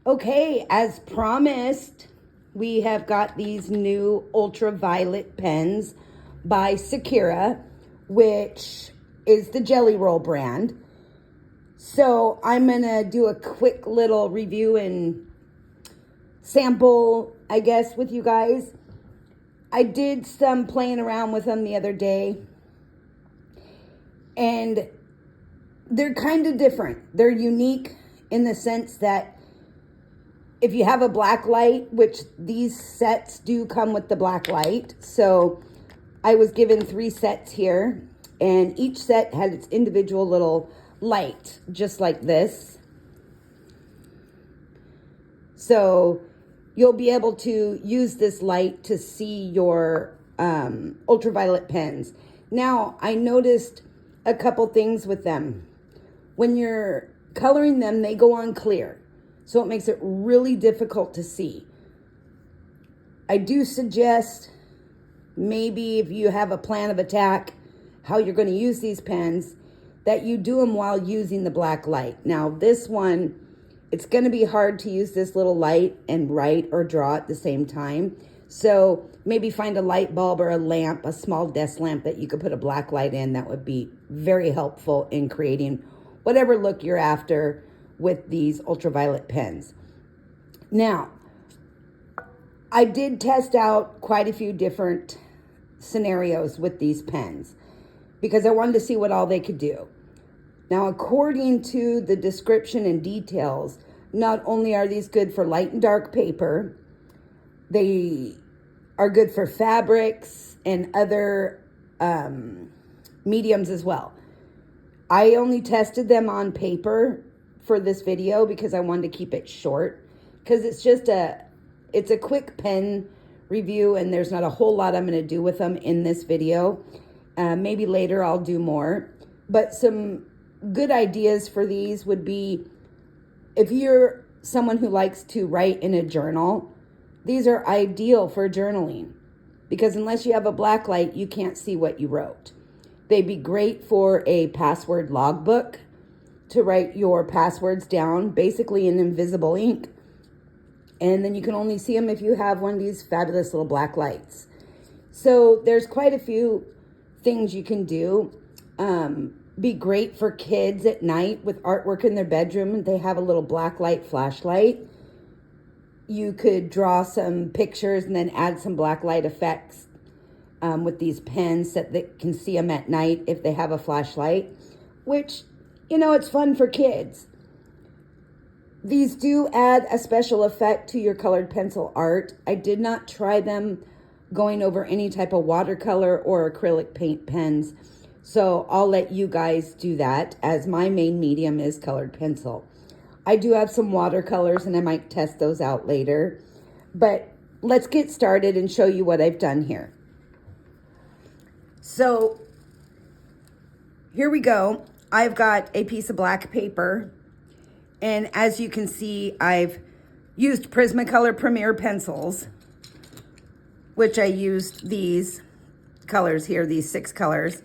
Okay, as promised, we have got these new ultraviolet pens by Sakura, which is the Gelly Roll brand. So I'm gonna do a quick little review and sample, I guess, with you guys. I did some playing around with them the other day, and they're kind of different. They're unique in the sense that if you have a black light, which these sets do come with the black light. So I was given 3 sets here, and each set had its individual little light, just like this. So you'll be able to use this light to see your ultraviolet pens. Now, I noticed a couple things with them. When you're coloring them, they go on clear. So it makes it really difficult to see. I do suggest maybe if you have a plan of attack, how you're going to use these pens, that you do them while using the black light. Now this one, it's going to be hard to use this little light and write or draw at the same time. So maybe find a light bulb or a lamp, a small desk lamp that you could put a black light in. That would be very helpful in creating whatever look you're after with these ultraviolet pens. Now, I did test out quite a few different scenarios with these pens because I wanted to see what all they could do. Now, according to the description and details, not only are these good for light and dark paper, they are good for fabrics and other mediums as well. I only tested them on paper for this video because I wanted to keep it short, because it's a quick pen review and there's not a whole lot I'm going to do with them in this video. Maybe later I'll do more, but some good ideas for these would be, if you're someone who likes to write in a journal, these are ideal for journaling, because unless you have a black light, you can't see what you wrote. They'd be great for a password logbook, to write your passwords down, basically in invisible ink. And then you can only see them if you have one of these fabulous little black lights. So there's quite a few things you can do. Be great for kids at night with artwork in their bedroom. They have a little black light flashlight. You could draw some pictures and then add some black light effects with these pens so that they can see them at night if they have a flashlight, which, you know, it's fun for kids. These do add a special effect to your colored pencil art. I did not try them going over any type of watercolor or acrylic paint pens, so I'll let you guys do that, as my main medium is colored pencil. I do have some watercolors and I might test those out later, but let's get started and show you what I've done here. So here we go. I've got a piece of black paper, and as you can see, I've used Prismacolor Premier pencils, which I used these colors here, these 6 colors.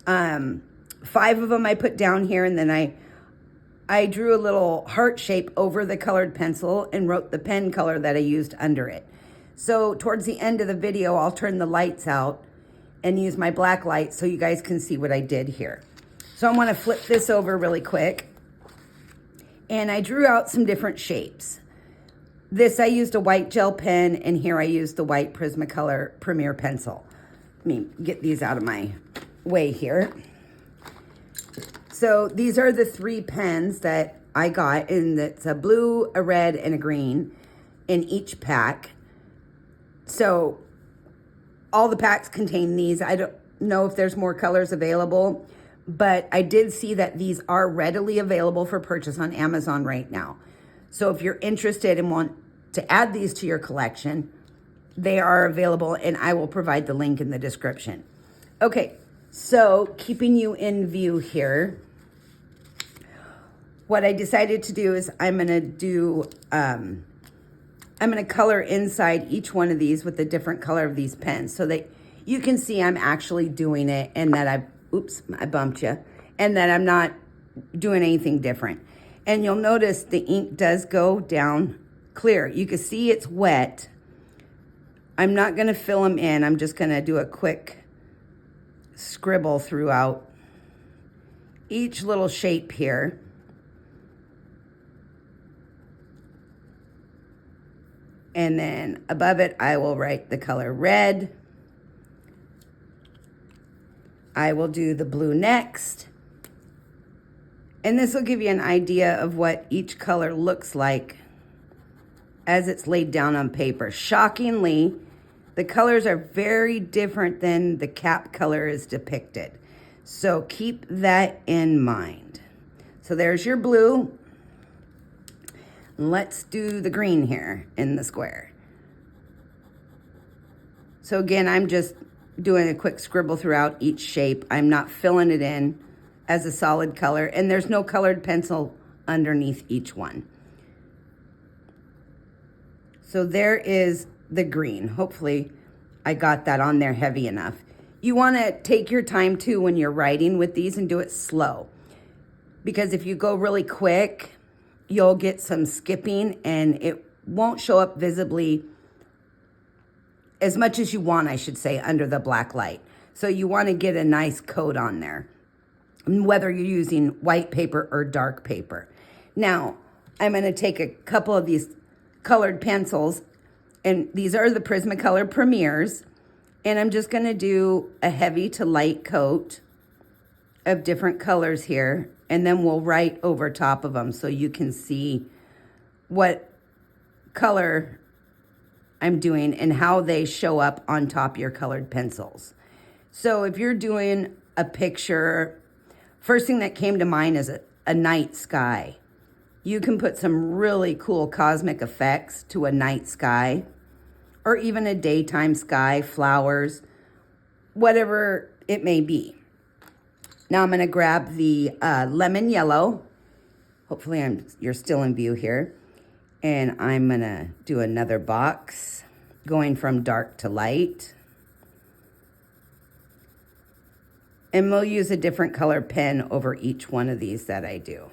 5 of them I put down here, and then I drew a little heart shape over the colored pencil and wrote the pen color that I used under it. So towards the end of the video, I'll turn the lights out and use my black light so you guys can see what I did here. So I want to flip this over really quick. And I drew out some different shapes. This, I used a white gel pen, and here I used the white Prismacolor Premier pencil. Let me get these out of my way here. So these are the 3 pens that I got, and it's a blue, a red, and a green in each pack. So all the packs contain these. I don't know if there's more colors available, but I did see that these are readily available for purchase on Amazon right now. So if you're interested and want to add these to your collection, they are available, and I will provide the link in the description. Okay, so keeping you in view here, what I decided to do is I'm going to color inside each one of these with a different color of these pens so that you can see I'm actually doing it, and that I bumped you, and that I'm not doing anything different. And you'll notice the ink does go down clear. You can see it's wet. I'm not going to fill them in. I'm just going to do a quick scribble throughout each little shape here. And then above it, I will write the color red. I will do the blue next. And this will give you an idea of what each color looks like as it's laid down on paper. Shockingly, the colors are very different than the cap color is depicted. So keep that in mind. So there's your blue. Let's do the green here in the square. So again, I'm just doing a quick scribble throughout each shape. I'm not filling it in as a solid color, and there's no colored pencil underneath each one. So there is the green. Hopefully I got that on there heavy enough. You want to take your time too when you're writing with these and do it slow, because if you go really quick, you'll get some skipping and it won't show up visibly as much as you want, I should say, under the black light. So you want to get a nice coat on there, whether you're using white paper or dark paper. Now, I'm going to take a couple of these colored pencils, and these are the Prismacolor Premiers, and I'm just going to do a heavy to light coat of different colors here, and then we'll write over top of them so you can see what color I'm doing and how they show up on top of your colored pencils. So if you're doing a picture, first thing that came to mind is a night sky. You can put some really cool cosmic effects to a night sky, or even a daytime sky, flowers, whatever it may be. Now I'm going to grab the lemon yellow. Hopefully you're still in view here. And I'm going to do another box going from dark to light. And we'll use a different color pen over each one of these that I do.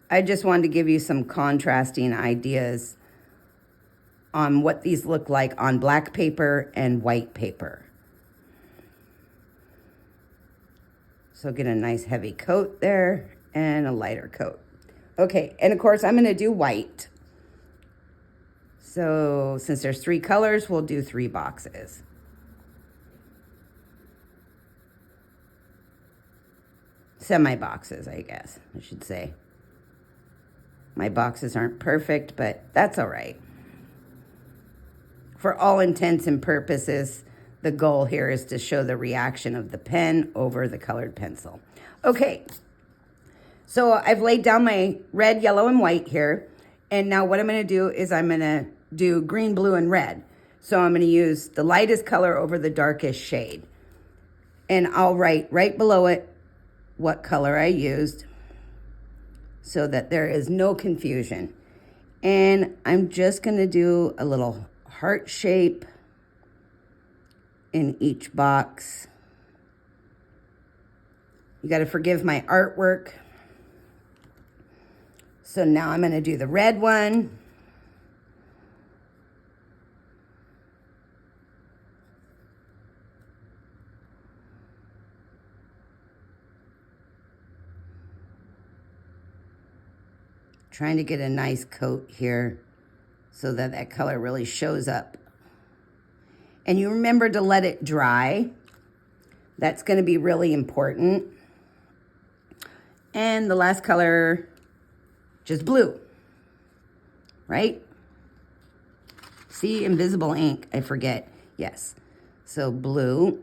I just wanted to give you some contrasting ideas on what these look like on black paper and white paper. So get a nice heavy coat there and a lighter coat. Okay, and of course I'm going to do white. So since there's 3 colors, we'll do 3 boxes. Semi-boxes, I guess, I should say. My boxes aren't perfect, but that's all right. For all intents and purposes, the goal here is to show the reaction of the pen over the colored pencil. Okay, so I've laid down my red, yellow, and white here. And now what I'm going to do is I'm going to do green, blue, and red. So I'm going to use the lightest color over the darkest shade. And I'll write right below it what color I used so that there is no confusion. And I'm just going to do a little heart shape in each box. You got to forgive my artwork. So now I'm going to do the red one. Trying to get a nice coat here so that that color really shows up. And you remember to let it dry. That's going to be really important. And the last color, just blue, right? See, invisible ink, I forget. Yes, so blue.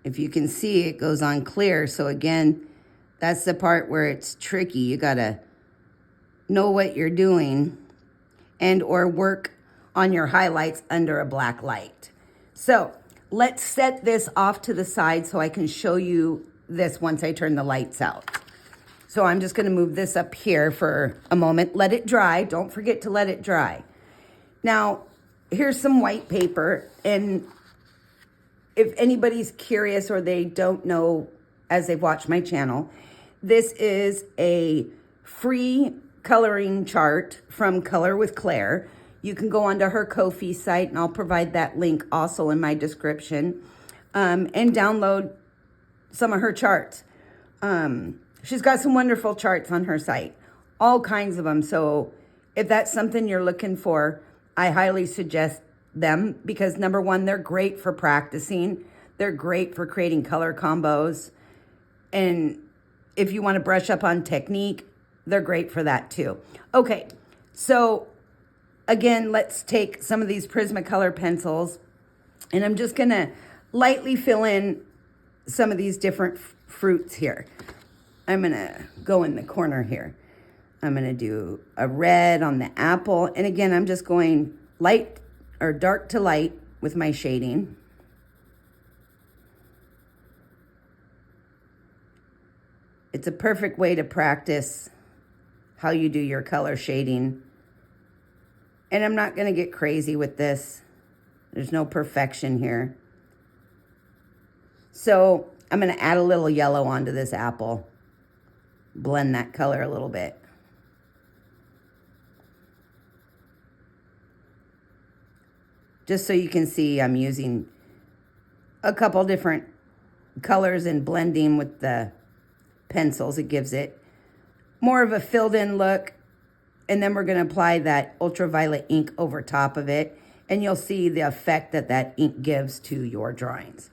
If you can see, it goes on clear. So again, that's the part where it's tricky. You gotta know what you're doing and or work on your highlights under a black light. So let's set this off to the side so I can show you this once I turn the lights out. So I'm just gonna move this up here for a moment. Let it dry. Don't forget to let it dry. Now, here's some white paper, and if anybody's curious or they don't know as they've watched my channel, this is a free coloring chart from Color with Claire. You can go onto her Ko-fi site, and I'll provide that link also in my description, and download some of her charts. She's got some wonderful charts on her site, all kinds of them. So if that's something you're looking for, I highly suggest them, because number one, they're great for practicing. They're great for creating color combos. And if you want to brush up on technique, they're great for that too. Okay, so again, let's take some of these Prismacolor pencils, and I'm just gonna lightly fill in some of these different fruits here. I'm gonna go in the corner here. I'm gonna do a red on the apple, and again, I'm just going light or dark to light with my shading. It's a perfect way to practice how you do your color shading. And I'm not gonna get crazy with this. There's no perfection here. So I'm gonna add a little yellow onto this apple. Blend that color a little bit. Just so you can see, I'm using a couple different colors and blending with the pencils. It gives it more of a filled in look. And then we're gonna apply that ultraviolet ink over top of it, and you'll see the effect that that ink gives to your drawings.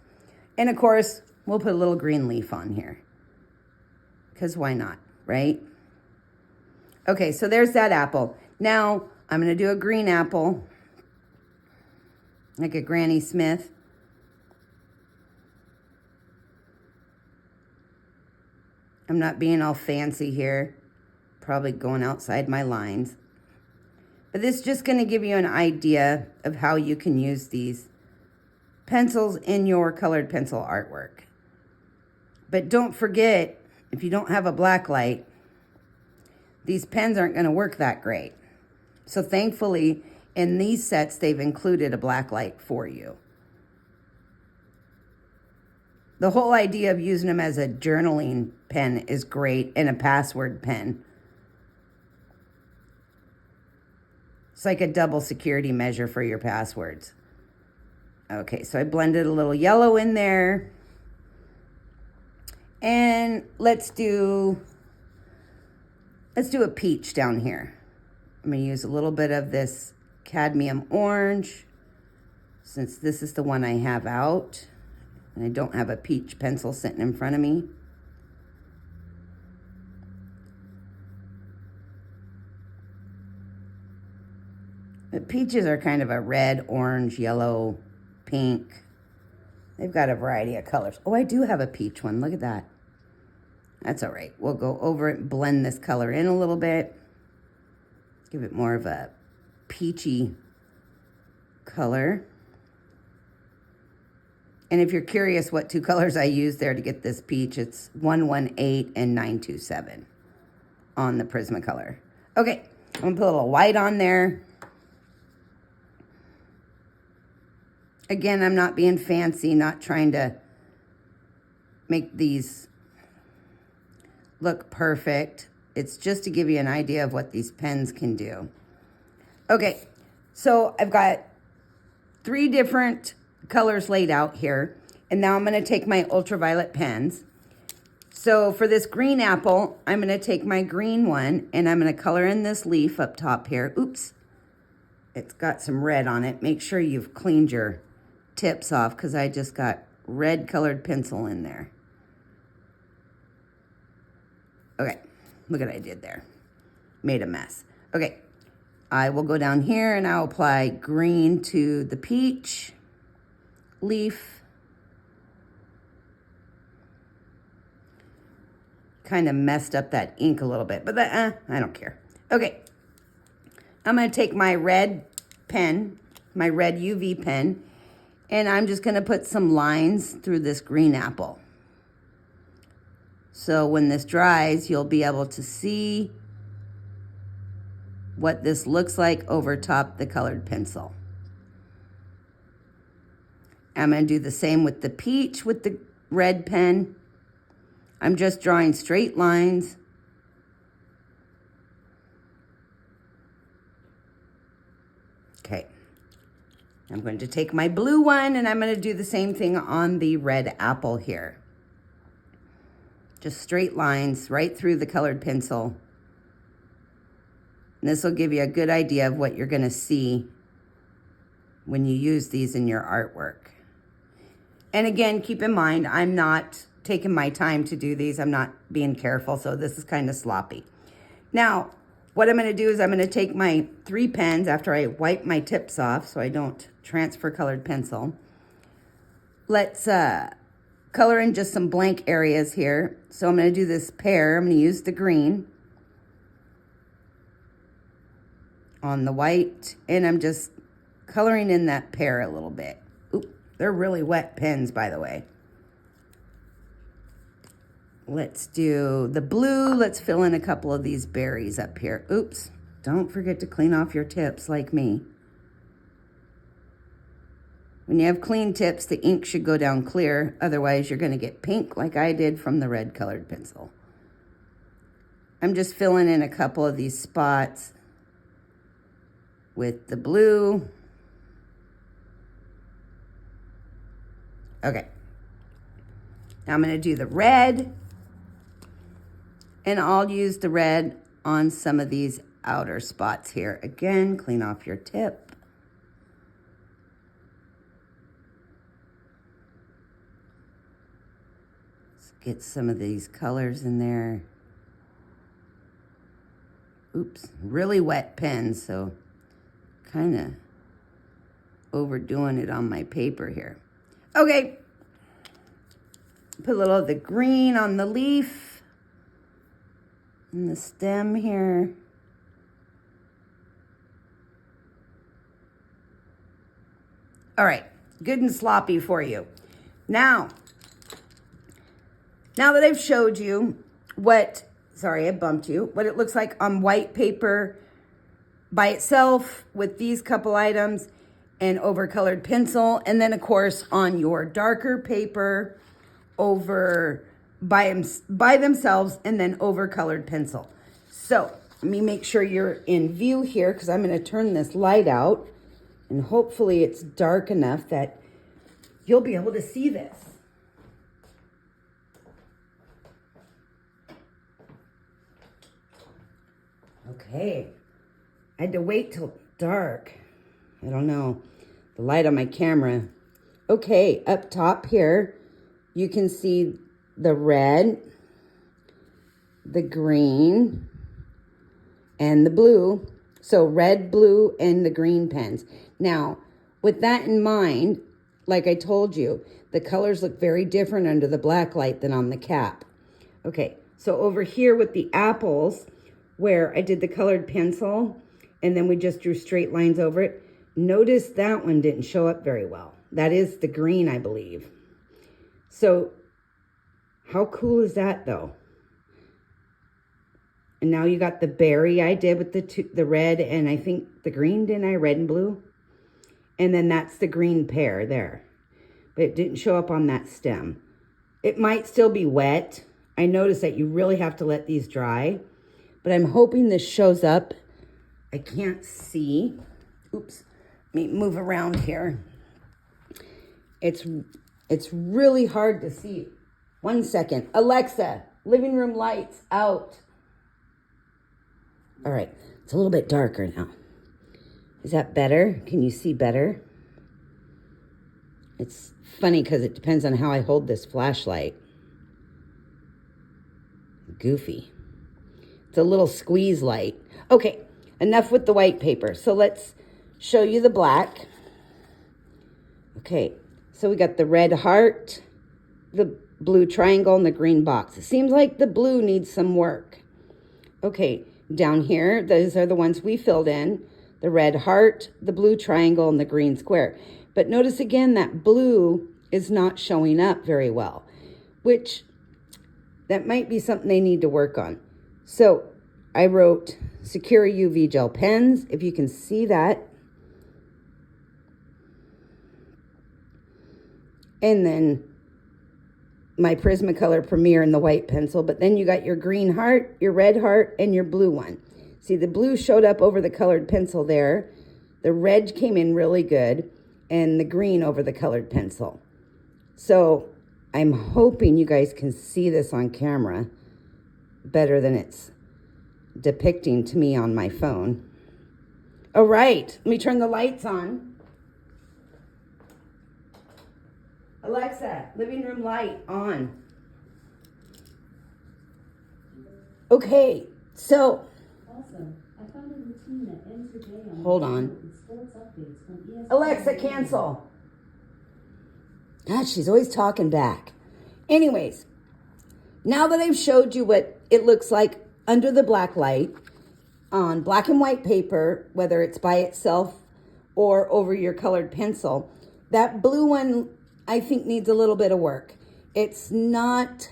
And of course, we'll put a little green leaf on here, because why not, right? Okay, so there's that apple. Now I'm gonna do a green apple, like a Granny Smith. I'm not being all fancy here, probably going outside my lines. But this is just gonna give you an idea of how you can use these pencils in your colored pencil artwork. But don't forget, if you don't have a black light, these pens aren't gonna work that great. So thankfully, in these sets, they've included a black light for you. The whole idea of using them as a journaling pen is great, and a password pen. It's like a double security measure for your passwords. Okay, so I blended a little yellow in there. And let's do a peach down here. I'm gonna use a little bit of this cadmium orange, since this is the one I have out, and I don't have a peach pencil sitting in front of me. The peaches are kind of a red, orange, yellow, pink. They've got a variety of colors. Oh, I do have a peach one. Look at that. That's all right. We'll go over it and blend this color in a little bit. Give it more of a peachy color. And if you're curious what two colors I use there to get this peach, it's 118 and 927 on the Prismacolor. Okay, I'm gonna put a little white on there. Again, I'm not being fancy, not trying to make these look perfect. It's just to give you an idea of what these pens can do. Okay, so I've got 3 different colors laid out here, and now I'm gonna take my ultraviolet pens. So for this green apple, I'm gonna take my green one, and I'm gonna color in this leaf up top here. Oops, it's got some red on it. Make sure you've cleaned your tips off, because I just got red colored pencil in there. Okay, look what I did there. Made a mess. Okay, I will go down here and I'll apply green to the peach leaf. Kind of messed up that ink a little bit, but that, I don't care. Okay, I'm gonna take my red pen, my red UV pen, and I'm just gonna put some lines through this green apple. So when this dries, you'll be able to see what this looks like over top the colored pencil. I'm gonna do the same with the peach with the red pen. I'm just drawing straight lines I'm going to take my blue one and I'm going to do the same thing on the red apple here. Just straight lines right through the colored pencil. And this will give you a good idea of what you're going to see when you use these in your artwork. And again, keep in mind, I'm not taking my time to do these. I'm not being careful, so this is kind of sloppy. Now, what I'm going to do is I'm going to take my 3 pens after I wipe my tips off so I don't transfer colored pencil. Let's color in just some blank areas here. So I'm going to do this pear. I'm going to use the green on the white, and I'm just coloring in that pear a little bit. Oop, they're really wet pens, by the way. Let's do the blue. Let's fill in a couple of these berries up here. Oops, don't forget to clean off your tips like me. When you have clean tips, the ink should go down clear. Otherwise, you're going to get pink like I did from the red colored pencil. I'm just filling in a couple of these spots with the blue. Okay. Now I'm going to do the red. And I'll use the red on some of these outer spots here. Again, clean off your tip. Let's get some of these colors in there. Oops, really wet pen, so kind of overdoing it on my paper here. Okay, put a little of the green on the leaf. And the stem here. All right, good and sloppy for you. Now that I've showed you what, sorry, I bumped you, what it looks like on white paper by itself with these couple items and over colored pencil, and then of course on your darker paper over by themselves and then over colored pencil. So let me make sure you're in view here because I'm going to turn this light out and hopefully it's dark enough that you'll be able to see this. Okay, I had to wait till dark. I don't know, the light on my camera. Okay, up top here, you can see the red, the green, and the blue. So red, blue, and the green pens. Now, with that in mind, like I told you, the colors look very different under the black light than on the cap. Okay, so over here with the apples, where I did the colored pencil, and then we just drew straight lines over it, notice that one didn't show up very well. That is the green, I believe. So how cool is that though? And now you got the berry I did with the red and I think the green, didn't I? Red and blue. And then that's the green pear there. But it didn't show up on that stem. It might still be wet. I noticed that you really have to let these dry. But I'm hoping this shows up. I can't see. Oops. Let me move around here. It's really hard to see. 1 second. Alexa, living room lights out. All right, it's a little bit darker now. Is that better? Can you see better? It's funny because it depends on how I hold this flashlight. Goofy. It's a little squeeze light. Okay, enough with the white paper. So let's show you the black. Okay, so we got the red heart, the blue triangle, and the green box. It seems like the blue needs some work. Okay, down here, those are the ones we filled in. The red heart, the blue triangle, and the green square. But notice again that blue is not showing up very well, which that might be something they need to work on. So I wrote Sakura UV gel pens, if you can see that. And then my Prismacolor Premier in the white pencil, but then you got your green heart, your red heart, and your blue one. See, the blue showed up over the colored pencil there. The red came in really good. and the green over the colored pencil. So I'm hoping you guys can see this on camera better than it's depicting to me on my phone. All right, let me turn the lights on. Alexa, living room light on. Okay, so Also, I found a routine that ends the day on hold on. sports updates from ESPN. Alexa, cancel. God, she's always talking back. Anyways, now that I've showed you what it looks like under the black light on black and white paper, whether it's by itself or over your colored pencil, that blue one I think needs a little bit of work. It's not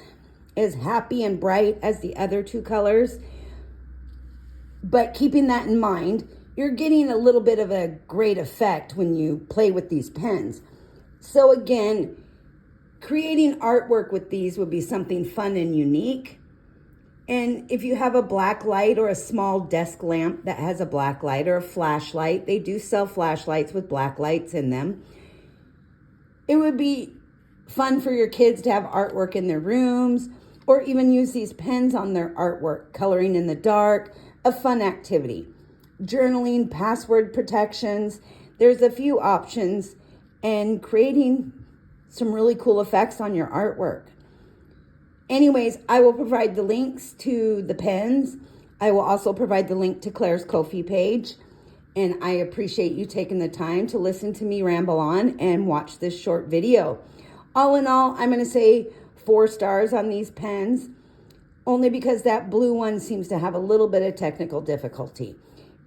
as happy and bright as the other two colors, but keeping that in mind, you're getting a little bit of a great effect when you play with these pens. So again, creating artwork with these would be something fun and unique. And if you have a black light or a small desk lamp that has a black light or a flashlight, they do sell flashlights with black lights in them. It would be fun for your kids to have artwork in their rooms, or even use these pens on their artwork, coloring in the dark, a fun activity. Journaling, password protections, there's a few options, and creating some really cool effects on your artwork. Anyways, I will provide the links to the pens. I will also provide the link to Claire's Ko-fi page. And I appreciate you taking the time to listen to me ramble on and watch this short video. All in all, I'm going to say 4 stars on these pens, only because that blue one seems to have a little bit of technical difficulty.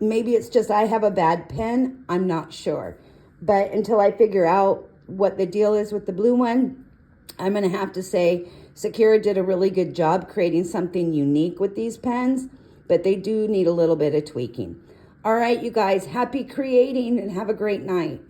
Maybe it's just I have a bad pen, I'm not sure. But until I figure out what the deal is with the blue one, I'm going to have to say Sakura did a really good job creating something unique with these pens, but they do need a little bit of tweaking. All right, you guys, happy creating and have a great night.